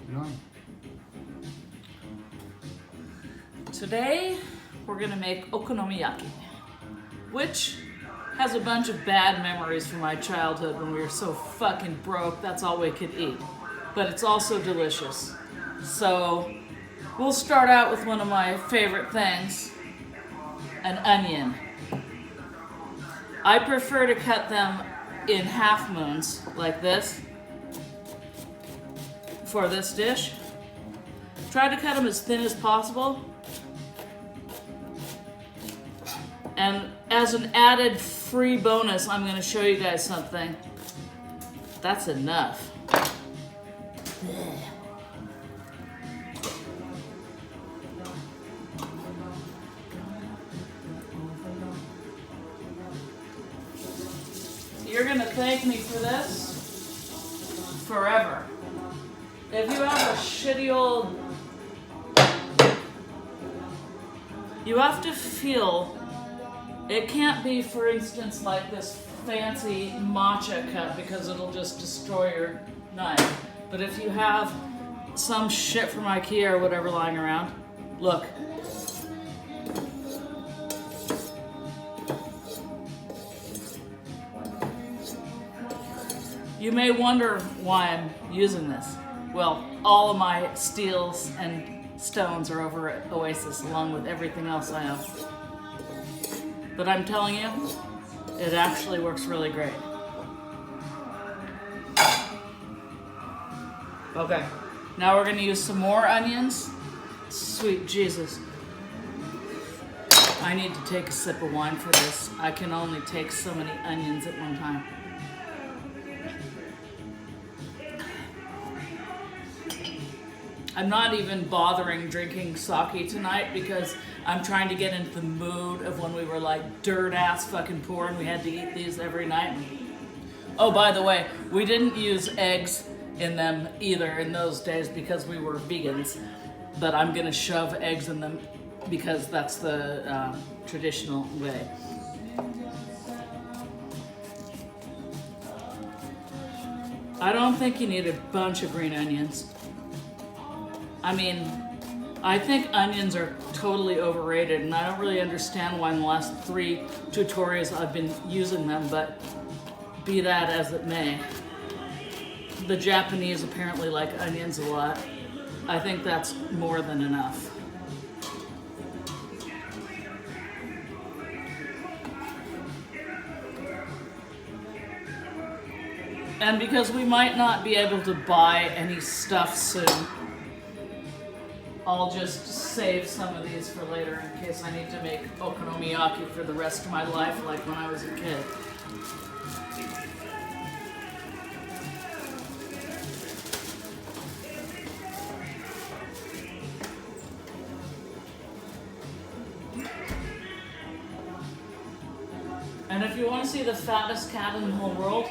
doing? Today, we're gonna make okonomiyaki, which has a bunch of bad memories from my childhood when we were so fucking broke, that's all we could eat. But it's also delicious. So, we'll start out with one of my favorite things, an onion. I prefer to cut them in half moons, like this, for this dish. Try to cut them as thin as possible. And as an added free bonus, I'm going to show you guys something. That's enough. You're going to thank me for this forever. If you have a shitty old... You have to feel... It can't be, for instance, like this fancy matcha cup because it'll just destroy your knife. But if you have some shit from IKEA or whatever lying around, look. You may wonder why I'm using this. Well, all of my steels and stones are over at Oasis along with everything else I have. But I'm telling you, it actually works really great. Okay, now we're gonna use some more onions. Sweet Jesus. I need to take a sip of wine for this. I can only take so many onions at one time. I'm not even bothering drinking sake tonight because I'm trying to get into the mood of when we were like dirt ass fucking poor and we had to eat these every night. Oh, by the way, we didn't use eggs in them either in those days because we were vegans, but I'm gonna shove eggs in them because that's the traditional way. I don't think you need a bunch of green onions. I mean, I think onions are totally overrated, and I don't really understand why in the last 3 tutorials I've been using them, but be that as it may. The Japanese apparently like onions a lot. I think that's more than enough. And because we might not be able to buy any stuff soon, I'll just save some of these for later in case I need to make okonomiyaki for the rest of my life like when I was a kid. And if you want to see the fattest cat in the whole world,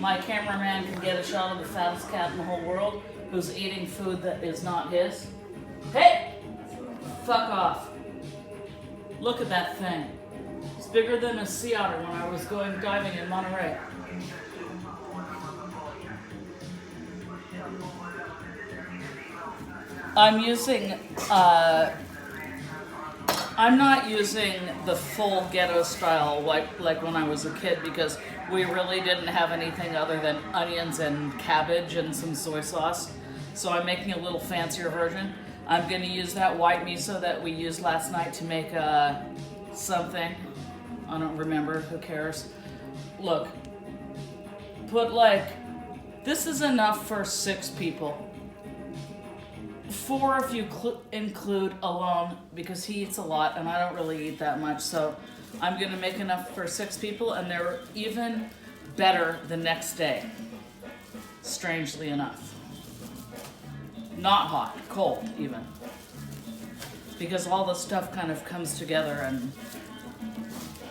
my cameraman can get a shot of the fattest cat in the whole world who's eating food that is not his. Hey! Fuck off. Look at that thing. It's bigger than a sea otter when I was going diving in Monterey. I'm not using the full ghetto style like when I was a kid because we really didn't have anything other than onions and cabbage and some soy sauce. So I'm making a little fancier version. I'm gonna use that white miso that we used last night to make something. I don't remember, who cares? Look, put this is enough for 6 people. 4 if you include alone because he eats a lot and I don't really eat that much. So I'm gonna make enough for 6 people and they're even better the next day, strangely enough. Not hot, cold even. Because all the stuff kind of comes together and...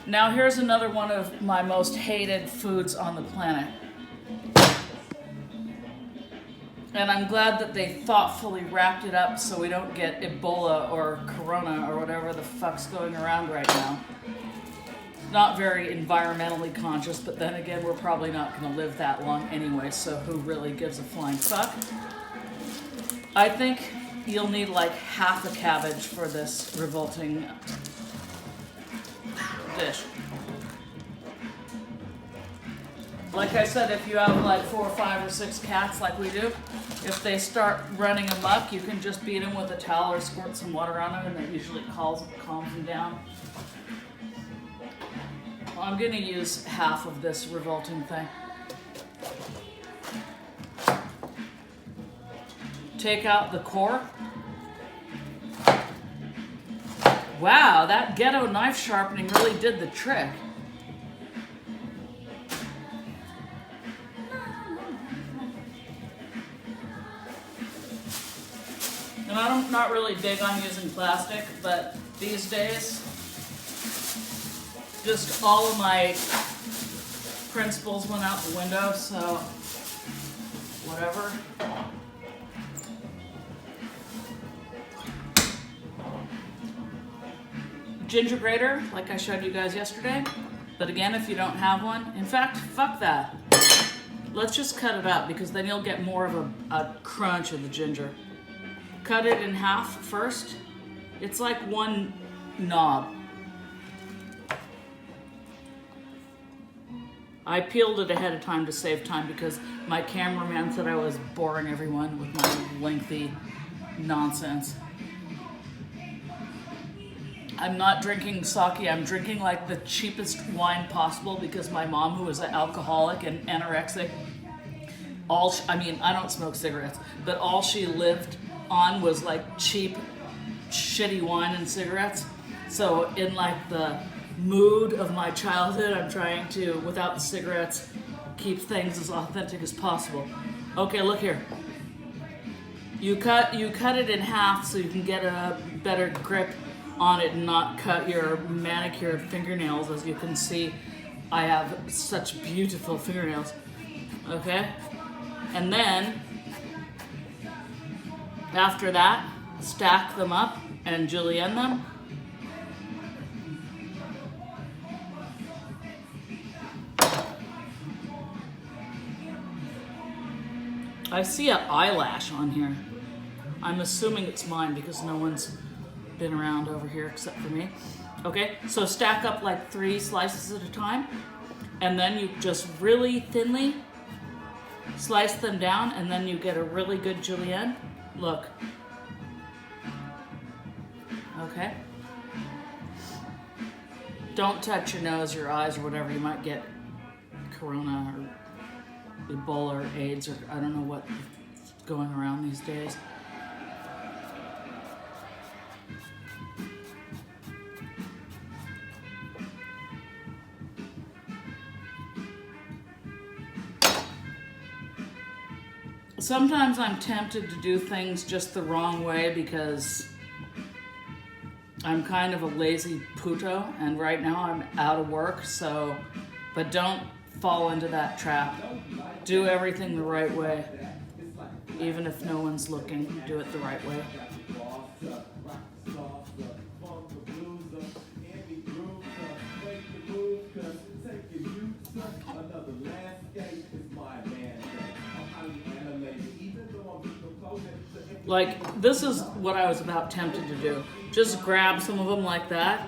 Now here's another one of my most hated foods on the planet. And I'm glad that they thoughtfully wrapped it up so we don't get Ebola or Corona or whatever the fuck's going around right now. Not very environmentally conscious, but then again, we're probably not going to live that long anyway, so who really gives a flying fuck? I think you'll need like half a cabbage for this revolting dish. Like I said, if you have like 4 or 5 or 6 cats like we do, if they start running amok, you can just beat them with a towel or squirt some water on them, and that usually calms them down. I'm going to use half of this revolting thing. Take out the core. Wow, that ghetto knife sharpening really did the trick. And I'm not really big on using plastic, but these days, just all of my principles went out the window, so whatever. Ginger grater, like I showed you guys yesterday. But again, if you don't have one, in fact, fuck that. Let's just cut it up, because then you'll get more of a crunch of the ginger. Cut it in half first. It's like one knob. I peeled it ahead of time to save time, because my cameraman said I was boring everyone with my lengthy nonsense. I'm not drinking sake. I'm drinking like the cheapest wine possible, because my mom, who is an alcoholic and anorexic, I don't smoke cigarettes, but all she lived on was like cheap, shitty wine and cigarettes. So in like the mood of my childhood, I'm trying to, without the cigarettes, keep things as authentic as possible. Okay, look here. You cut it in half so you can get a better grip on it and not cut your manicured fingernails. As you can see, I have such beautiful fingernails. Okay? And then, after that, stack them up and julienne them. I see an eyelash on here. I'm assuming it's mine, because no one's been around over here except for me. Okay, so stack up like 3 slices at a time, and then you just really thinly slice them down, and then you get a really good julienne. Look. Okay. Don't touch your nose, your eyes, or whatever. You might get corona or Ebola or AIDS, or I don't know what's going around these days. Sometimes I'm tempted to do things just the wrong way, because I'm kind of a lazy puto, and right now I'm out of work, so, but don't fall into that trap. Do everything the right way. Even if no one's looking, do it the right way. Like, this is what I was about tempted to do. Just grab some of them like that.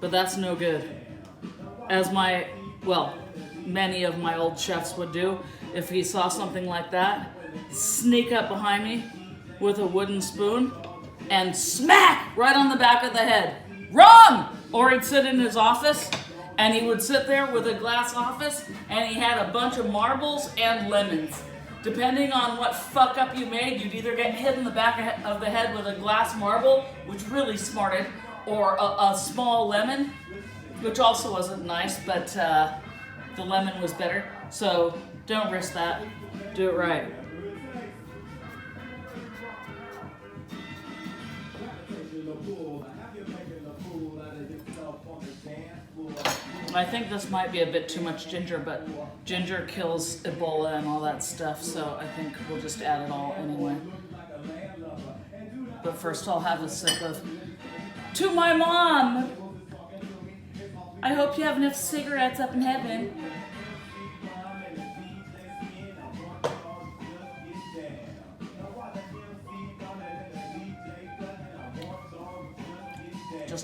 But that's no good. As many of my old chefs would do, if he saw something like that, sneak up behind me with a wooden spoon and smack right on the back of the head. Wrong! Or he'd sit in his office, and he would sit there with a glass office, and he had a bunch of marbles and lemons. Depending on what fuck up you made, you'd either get hit in the back of the head with a glass marble, which really smarted, or a small lemon, which also wasn't nice, but the lemon was better. So don't risk that. Do it right. I think this might be a bit too much ginger, but ginger kills Ebola and all that stuff, so I think we'll just add it all anyway. But first I'll have a sip of "To My Mom! I hope you have enough cigarettes up in heaven."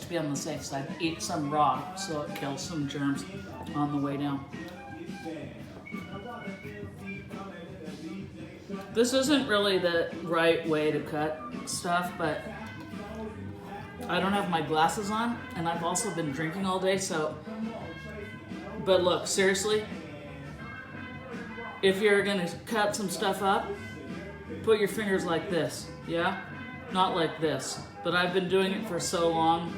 to be on the safe side, eat some raw so it kills some germs on the way down. This isn't really the right way to cut stuff, but I don't have my glasses on, and I've also been drinking all day, so... But look, seriously, if you're gonna cut some stuff up, put your fingers like this, yeah? Not like this. But I've been doing it for so long,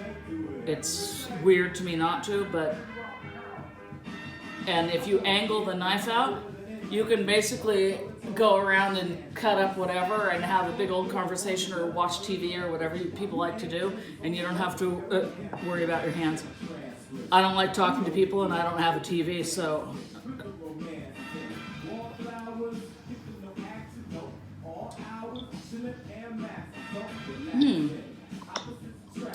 it's weird to me not to, but... And if you angle the knife out, you can basically go around and cut up whatever and have a big old conversation or watch TV or whatever people like to do, and you don't have to worry about your hands. I don't like talking to people, and I don't have a TV, so...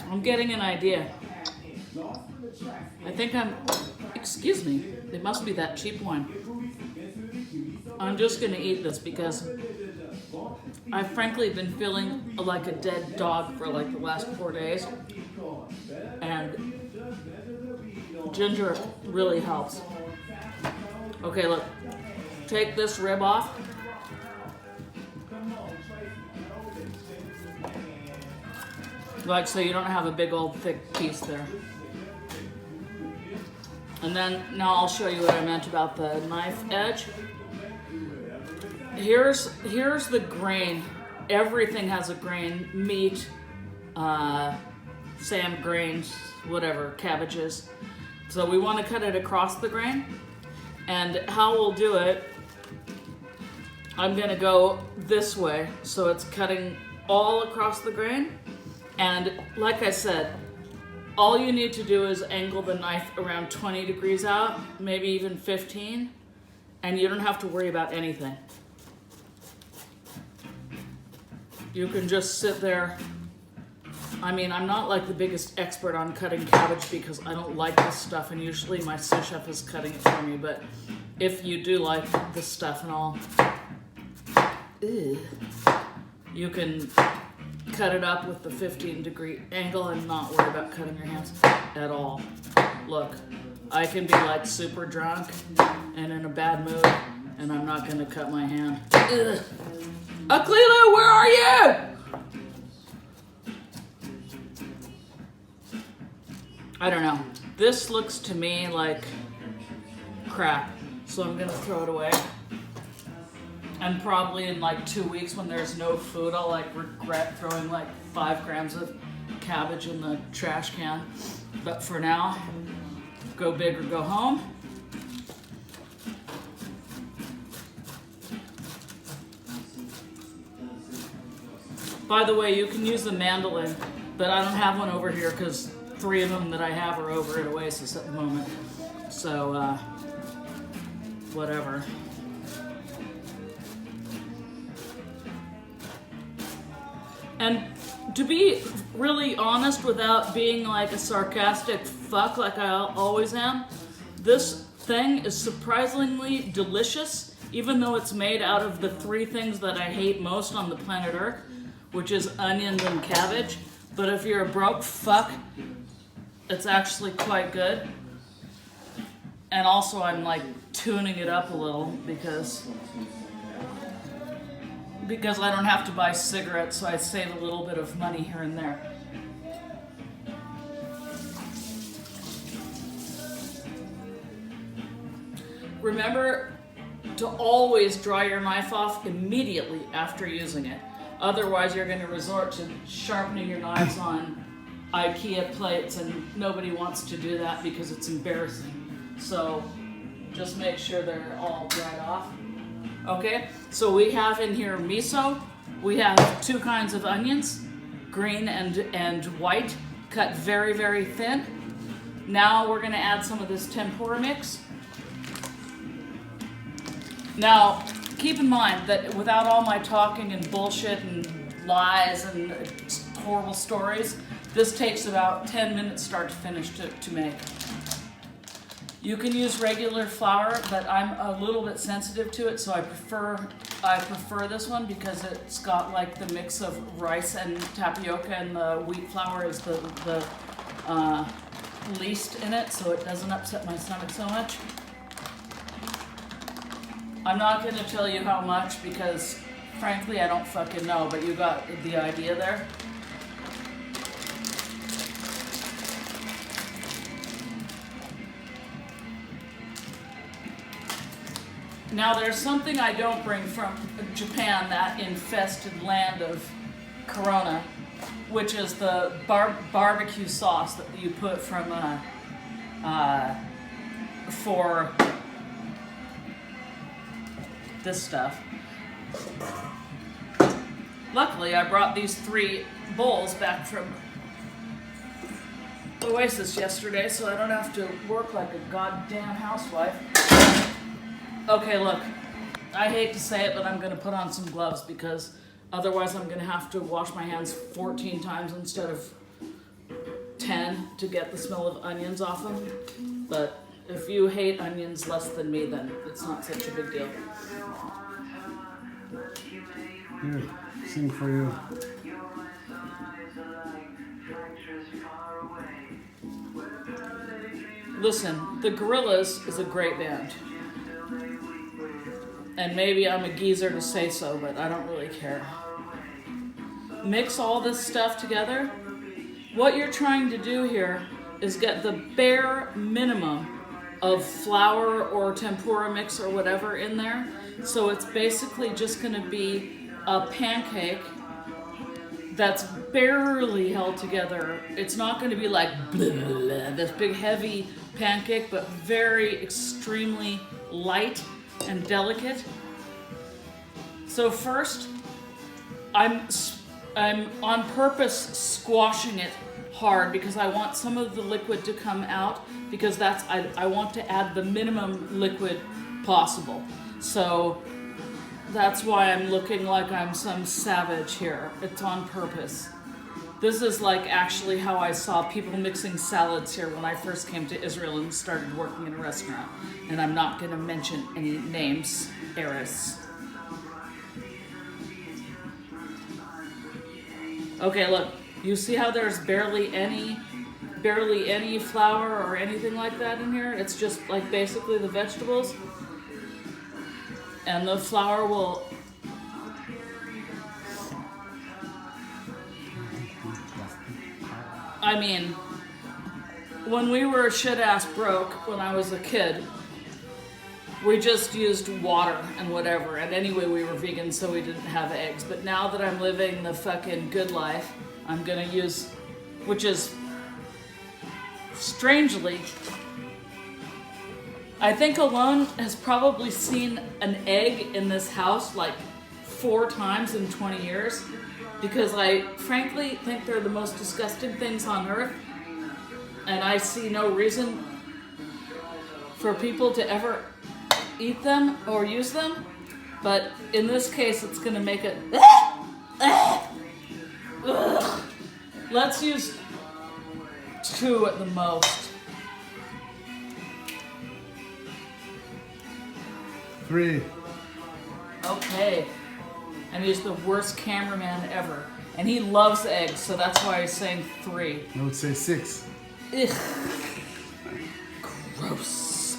I'm getting an idea. I think excuse me, it must be that cheap wine. I'm just gonna eat this because I've frankly been feeling like a dead dog for like the last 4 days, and ginger really helps. Okay, look, take this rib off. Like, so you don't have a big old thick piece there. And then, now I'll show you what I meant about the knife edge. Here's the grain. Everything has a grain. Meat, Sam grains, whatever, cabbages. So we want to cut it across the grain. And how we'll do it, I'm gonna go this way. So it's cutting all across the grain. And like I said, all you need to do is angle the knife around 20 degrees out, maybe even 15, and you don't have to worry about anything. You can just sit there. I mean, I'm not like the biggest expert on cutting cabbage because I don't like this stuff, and usually my sous chef is cutting it for me, but if you do like this stuff and all, you can cut it up with the 15-degree angle and not worry about cutting your hands at all. Look, I can be like super drunk and in a bad mood, and I'm not gonna cut my hand. Aklilu, where are you? I don't know. This looks to me like crap, so I'm gonna throw it away. And probably in like 2 weeks when there's no food, I'll like regret throwing like 5 grams of cabbage in the trash can. But for now, go big or go home. By the way, you can use the mandolin, but I don't have one over here because 3 of them that I have are over at Oasis at the moment. So, whatever. And to be really honest, without being like a sarcastic fuck like I always am, this thing is surprisingly delicious, even though it's made out of the 3 things that I hate most on the planet Earth, which is onions and cabbage. But if you're a broke fuck, it's actually quite good. And also I'm like tuning it up a little because I don't have to buy cigarettes, so I save a little bit of money here and there. Remember to always dry your knife off immediately after using it. Otherwise, you're going to resort to sharpening your knives on IKEA plates, and nobody wants to do that because it's embarrassing. So just make sure they're all dried off. Okay, so we have in here miso. We have 2 kinds of onions, green and white, cut very, very thin. Now we're gonna add some of this tempura mix. Now, keep in mind that without all my talking and bullshit and lies and horrible stories, this takes about 10 minutes start to finish to make. You can use regular flour, but I'm a little bit sensitive to it, so I prefer this one because it's got like the mix of rice and tapioca, and the wheat flour is the least in it so it doesn't upset my stomach so much. I'm not going to tell you how much because, frankly, I don't fucking know, but you got the idea there. Now, there's something I don't bring from Japan, that infested land of Corona, which is the barbecue sauce that you put from for this stuff. Luckily, I brought these 3 bowls back from Oasis yesterday, so I don't have to work like a goddamn housewife. Okay, look, I hate to say it, but I'm gonna put on some gloves because otherwise I'm gonna have to wash my hands 14 times instead of 10 to get the smell of onions off them. But if you hate onions less than me, then it's not such a big deal. Here, sing for you. Listen, the Gorillaz is a great band. And maybe I'm a geezer to say so, but I don't really care. Mix all this stuff together. What you're trying to do here is get the bare minimum of flour or tempura mix or whatever in there. So it's basically just going to be a pancake that's barely held together. It's not going to be like blah, blah, blah, this big heavy pancake, but very extremely light and delicate. So first, I'm on purpose squashing it hard because I want some of the liquid to come out because I want to add the minimum liquid possible. So that's why I'm looking like I'm some savage here. It's on purpose. This is like actually how I saw people mixing salads here when I first came to Israel and started working in a restaurant. And I'm not going to mention any names, Eris. Okay, look. You see how there's barely any flour or anything like that in here? It's just like basically the vegetables. And the flour will... I mean, when we were shit-ass broke when I was a kid, we just used water and whatever. And anyway, we were vegan, so we didn't have eggs. But now that I'm living the fucking good life, I'm gonna use, which is, strangely, I think Alone has probably seen an egg in this house like 4 times in 20 years. Because I frankly think they're the most disgusting things on earth. And I see no reason for people to ever eat them or use them. But in this case, it's going to make it... Let's use 2 at the most. 3. Okay. And he's the worst cameraman ever. And he loves eggs, so that's why he's saying 3. I would say 6. Ugh. Gross.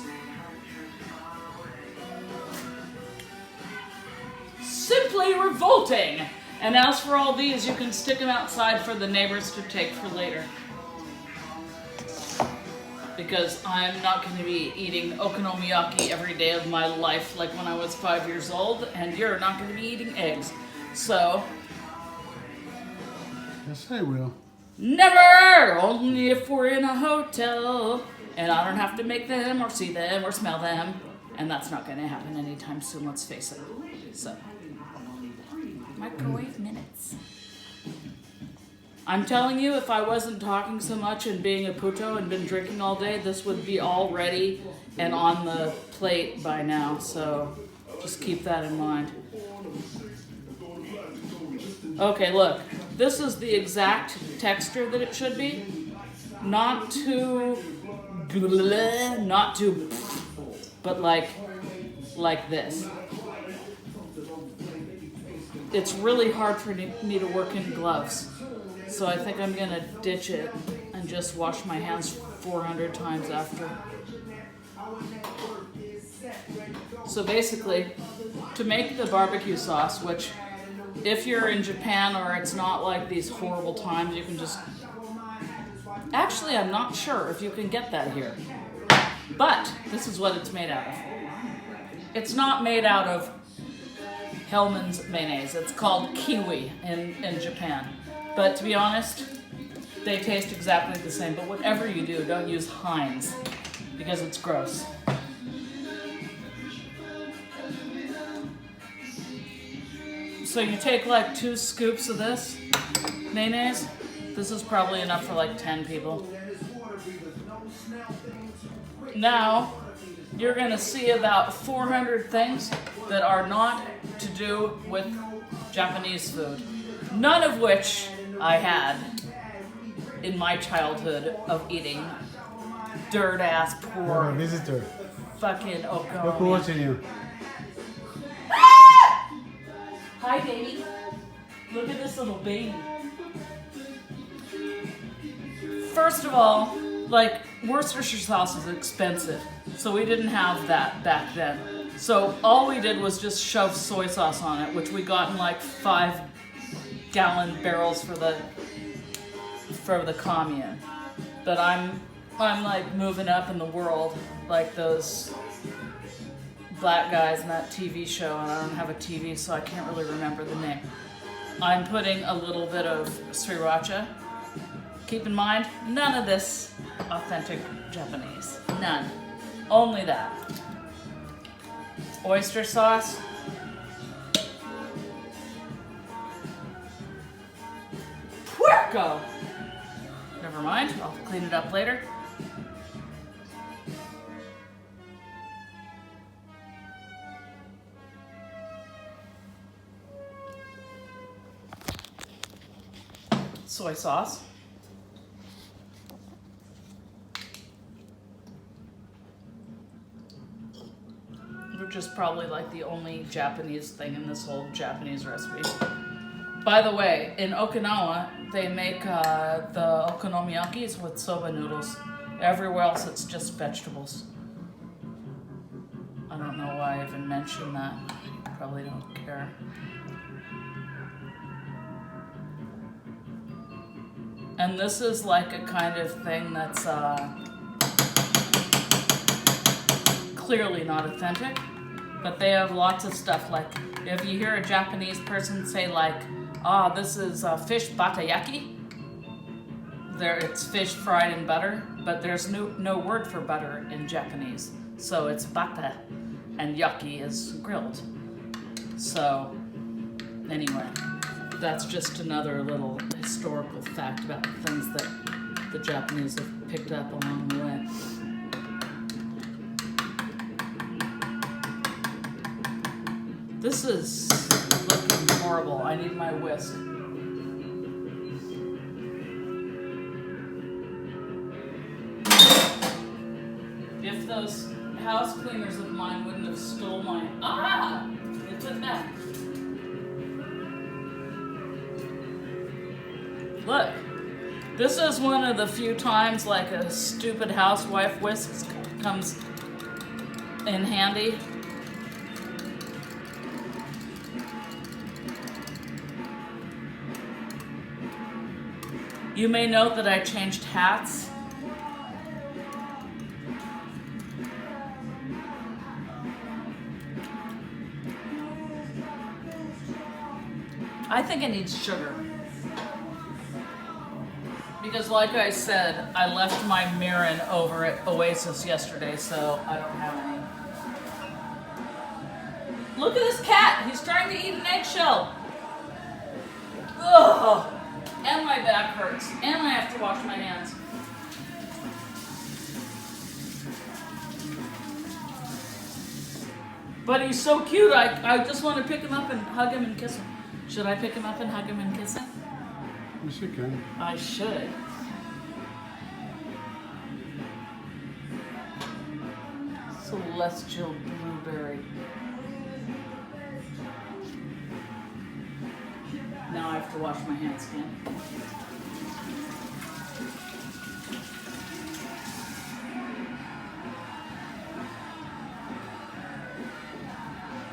Simply revolting! And as for all these, you can stick them outside for the neighbors to take for later. Because I'm not going to be eating okonomiyaki every day of my life like when I was 5 years old, and you're not going to be eating eggs. So... Yes, I will. Never! Only if we're in a hotel, and I don't have to make them or see them or smell them. And that's not going to happen anytime soon, let's face it. So... Microwave minutes. I'm telling you, if I wasn't talking so much and being a puto and been drinking all day, this would be all ready and on the plate by now. So just keep that in mind. Okay, look. This is the exact texture that it should be. Not too... not too... but like this. It's really hard for me to work in gloves. So I think I'm gonna ditch it and just wash my hands 400 times after. So basically, to make the barbecue sauce, which if you're in Japan or it's not like these horrible times, you can just... Actually, I'm not sure if you can get that here. But this is what it's made out of. It's not made out of Hellmann's mayonnaise. It's called kiwi in Japan. But to be honest, they taste exactly the same. But whatever you do, don't use Heinz because it's gross. So you take like 2 scoops of this mayonnaise. This is probably enough for like 10 people. Now, you're gonna see about 400 things that are not to do with Japanese food. None of which I had in my childhood of eating dirt ass poor Visitor. fucking Look who's okonomiyaki. watching you. Hi, baby. Look at this little baby. First of all, like, Worcestershire sauce is expensive, so we didn't have that back then. So all we did was just shove soy sauce on it, which we got in like 5-gallon barrels for the commune. But I'm like moving up in the world, like those black guys in that TV show, and I don't have a TV, so I can't really remember the name. I'm putting a little bit of sriracha. Keep in mind, none of this authentic Japanese. None. Only that. Oyster sauce. Puerco! Never mind, I'll clean it up later. Soy sauce. Which is probably like the only Japanese thing in this whole Japanese recipe. By the way, in Okinawa, they make the okonomiyakis with soba noodles. Everywhere else, it's just vegetables. I don't know why I even mentioned that. Probably don't care. And this is like a kind of thing that's clearly not authentic, but they have lots of stuff. Like, if you hear a Japanese person say like, this is fish batayaki, it's fish fried in butter, but there's no word for butter in Japanese. So it's bata, and yaki is grilled. So, anyway, that's just another little historical fact about the things that the Japanese have picked up along the way. This is looking horrible. I need my whisk. If those house cleaners of mine wouldn't have stole my... They took that. Look, this is one of the few times like a stupid housewife whisk comes in handy. You may note that I changed hats. I think it needs sugar. Because like I said, I left my Mirin over at Oasis yesterday, so I don't have any. Look at this cat! He's trying to eat an eggshell! Ugh! And my back hurts. And I have to wash my hands. But he's so cute, I just want to pick him up and hug him and kiss him. Should I pick him up and hug him and kiss him? Yes, you can. I should. Celestial blueberry. Now I have to wash my hands again.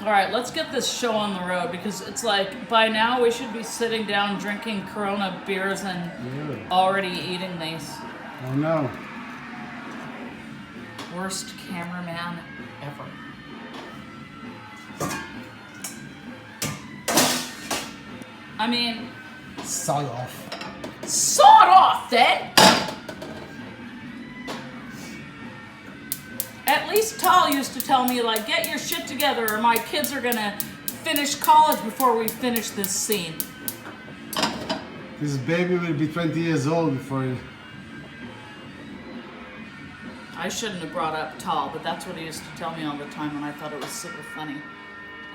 All right, let's get this show on the road because it's like by now we should be sitting down drinking Corona beers and already eating these. Oh no. Worst cameraman ever. I mean, Sod off. sawed off then. At least Tal used to tell me, like, get your shit together or my kids are gonna finish college before we finish this scene. This baby will be 20 years old before you. I shouldn't have brought up Tal, but that's what he used to tell me all the time and I thought it was super funny.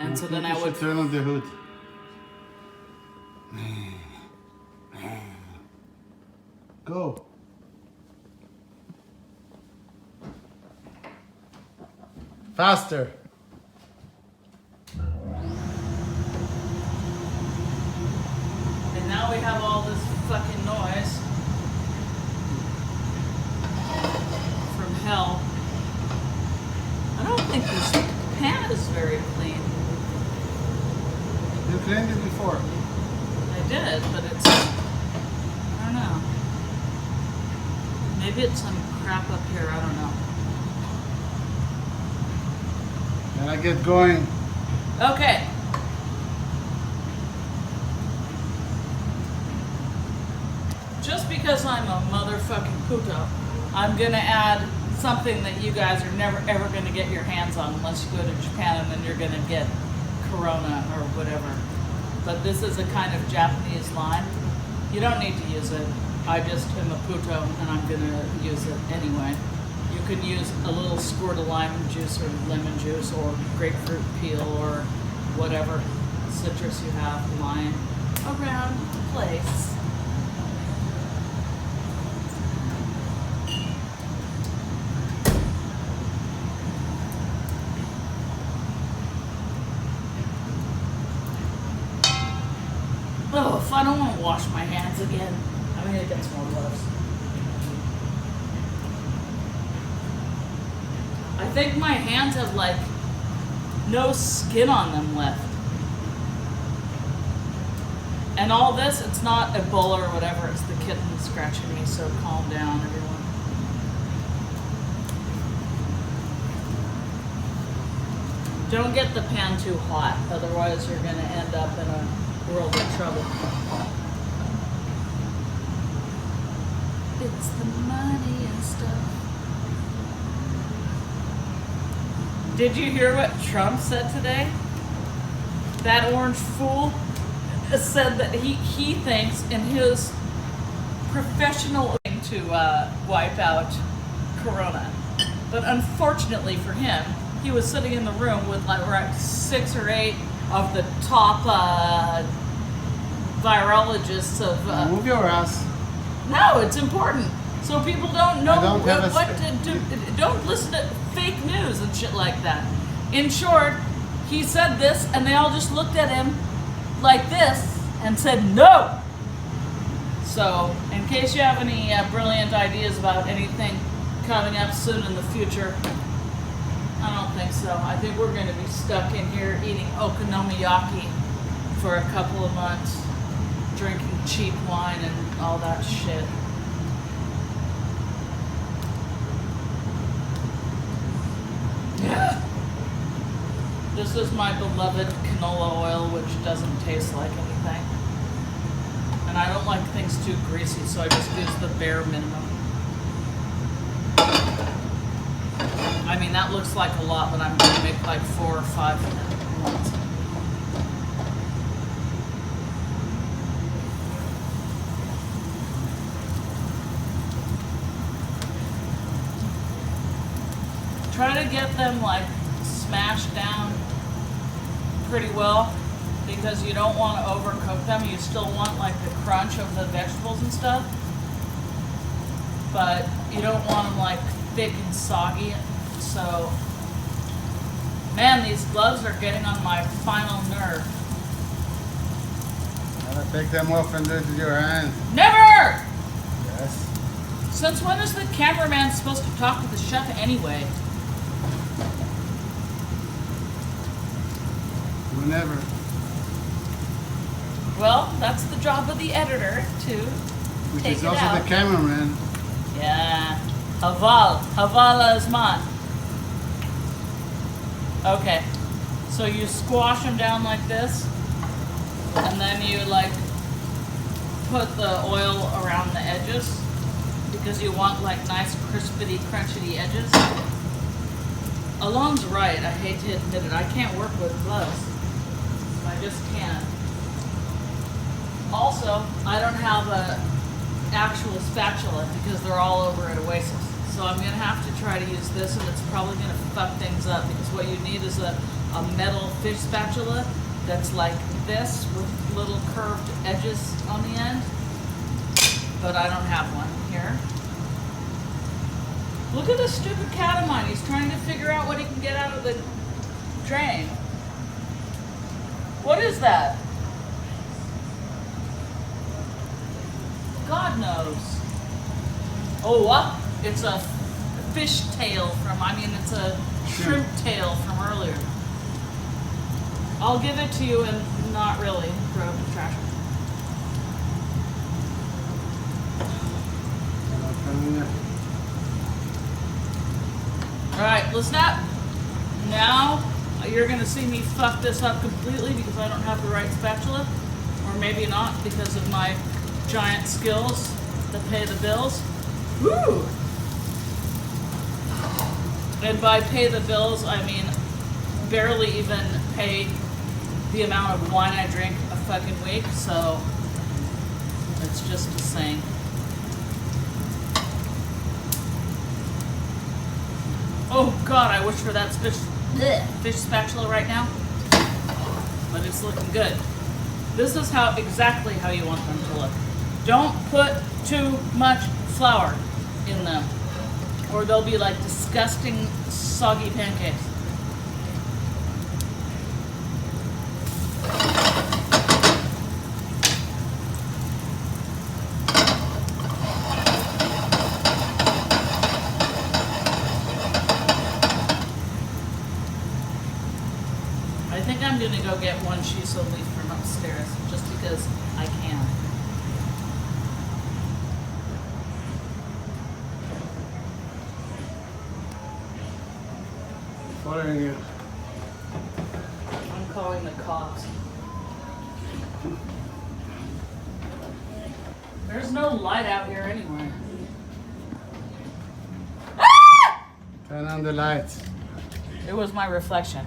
And so then I would... turn on the hood. Go. Faster. And now we have all this fucking noise from hell. I don't think this pan is very clean. You cleaned it before. I did, but it's... I don't know. Maybe it's some crap up here, I don't know. Then I get going. Okay. Just because I'm a motherfucking puto, I'm gonna add something that you guys are never ever gonna get your hands on unless you go to Japan and then you're gonna get Corona or whatever. But this is a kind of Japanese line. You don't need to use it. I just am a puto and I'm gonna use it anyway. You can use a little squirt of lime juice or lemon juice or grapefruit peel or whatever citrus you have lying around the place. Oh, if I don't want to wash my hands again, I'm gonna get some more gloves. I think my hands have like no skin on them left. And all this, it's not Ebola or whatever, it's the kitten scratching me, so calm down everyone. Don't get the pan too hot, otherwise you're gonna end up in a world of trouble. It's the money and stuff. Did you hear what Trump said today? That orange fool said that he thinks in his professional way to wipe out Corona. But unfortunately for him, he was sitting in the room with like 6 or 8 of the top virologists of... Move your ass. No, it's important. So people don't know don't have what to do. Don't listen to fake news and shit like that. In short, he said this and they all just looked at him like this and said no. So, in case you have any brilliant ideas about anything coming up soon in the future, I don't think so. I think we're going to be stuck in here eating okonomiyaki for a couple of months, drinking cheap wine and all that shit. Yeah. This is my beloved canola oil, which doesn't taste like anything. And I don't like things too greasy, so I just use the bare minimum. I mean, that looks like a lot, but I'm going to make like 4 or 5 ones. Try to get them like smashed down pretty well because you don't want to overcook them. You still want like the crunch of the vegetables and stuff, but you don't want them like thick and soggy. So, man, these gloves are getting on my final nerve. Gotta take them off and do it with your hands. Never! Yes. Since when is the cameraman supposed to talk to the chef anyway? Never. Well, that's the job of the editor to Which take is it also out. the cameraman. Yeah. Havala is mine. Okay. So you squash them down like this, and then you like put the oil around the edges because you want like nice crispity, crunchity edges. Alon's right. I hate to admit it. I can't work with gloves. I just can't. Also, I don't have a actual spatula because they're all over at Oasis. So I'm gonna have to try to use this, and it's probably gonna fuck things up because what you need is a metal fish spatula that's like this with little curved edges on the end. But I don't have one here. Look at this stupid cat of mine. He's trying to figure out what he can get out of the drain. What is that? God knows. Oh, what? It's a fish tail it's a shrimp tail from earlier. I'll give it to you and not really throw it in the trash. Alright, listen up. Now you're going to see me fuck this up completely because I don't have the right spatula. Or maybe not because of my giant skills that pay the bills. Woo! And by pay the bills, I mean barely even pay the amount of wine I drink a fucking week, so it's just a saying. Oh God, I wish for that fish spatula right now, but it's looking good. This is exactly how you want them to look. Don't put too much flour in them, or they'll be like disgusting, soggy pancakes. I think I'm gonna go get one shiso leaf from upstairs, just because I can. Following you. I'm calling the cops. There's no light out here anyway. Turn on the lights. It was my reflection.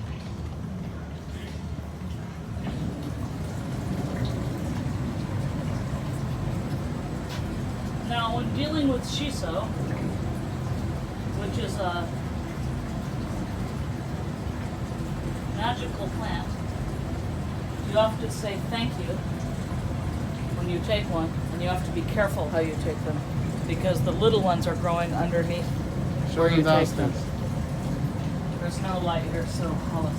Now, when dealing with shiso, which is a magical plant, you have to say thank you when you take one, and you have to be careful how you take them because the little ones are growing underneath Show where you them take them. downstairs. There's no light here, so Hollis.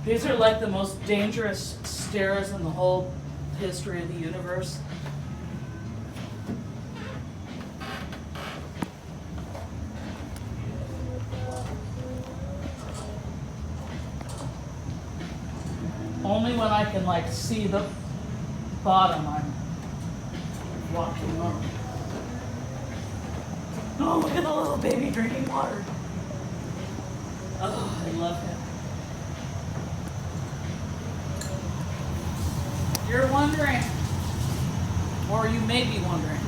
These are like the most dangerous stairs in the whole history of the universe. Only when I can like see the bottom I'm walking up. Oh, look at the little baby drinking water. Oh, I love him. You're wondering, or you may be wondering,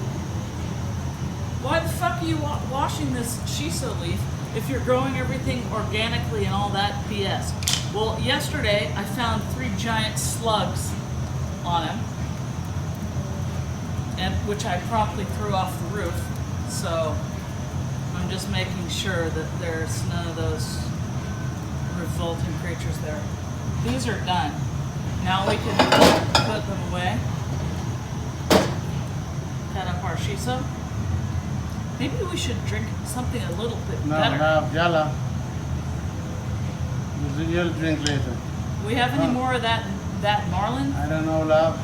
why the fuck are you washing this shiso leaf if you're growing everything organically and all that BS? Well, yesterday I found 3 giant slugs on him, and which I promptly threw off the roof. So I'm just making sure that there's none of those revolting creatures there. These are done. Now we can put them away. Cut up our shiso. Maybe we should drink something a little bit better. No, yalla. You'll drink later. We have any more of that marlin? I don't know, love.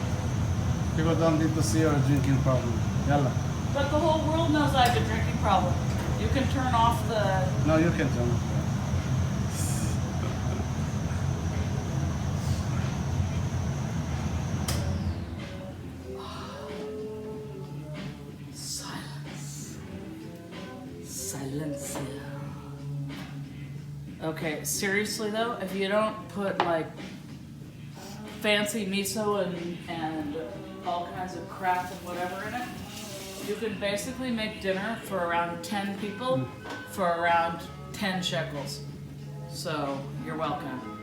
People don't need to see our drinking problem. Yalla. But the whole world knows I have a drinking problem. You can turn off the... No, you can turn off. Silencio. Okay, seriously though, if you don't put like fancy miso and all kinds of crap and whatever in it, you can basically make dinner for around 10 people for around 10 shekels. So, you're welcome.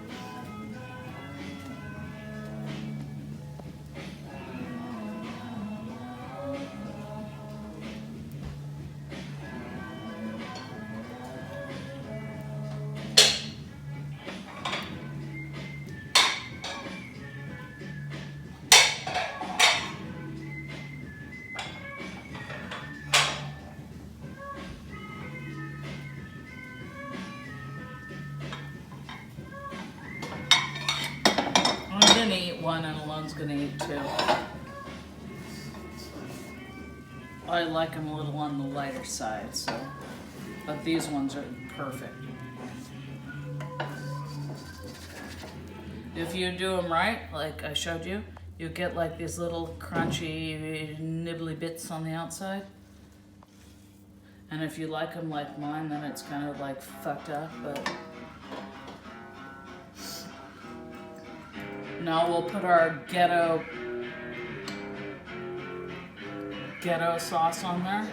I'm gonna eat one and Alon's gonna eat two. I like them a little on the lighter side, so. But these ones are perfect. If you do them right, like I showed you, you get like these little crunchy, nibbly bits on the outside. And if you like them like mine, then it's kind of like fucked up, but. Now we'll put our ghetto sauce on there.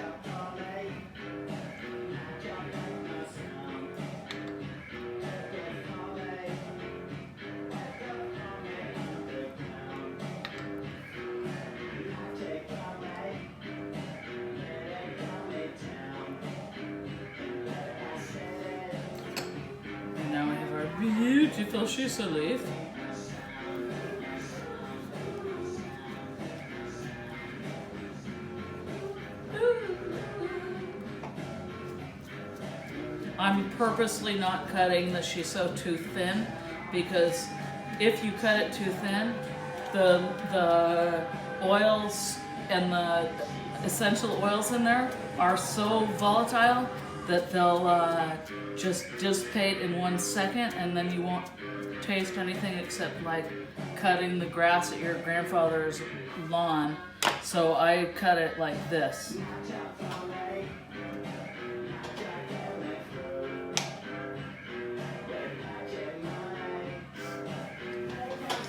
And now we have our beautiful shisa leaf. I'm purposely not cutting the shiso too thin because if you cut it too thin, the oils and the essential oils in there are so volatile that they'll just dissipate in 1 second, and then you won't taste anything except like cutting the grass at your grandfather's lawn. So I cut it like this.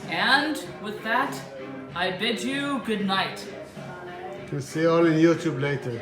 And with that, I bid you good night. You can see all in YouTube later.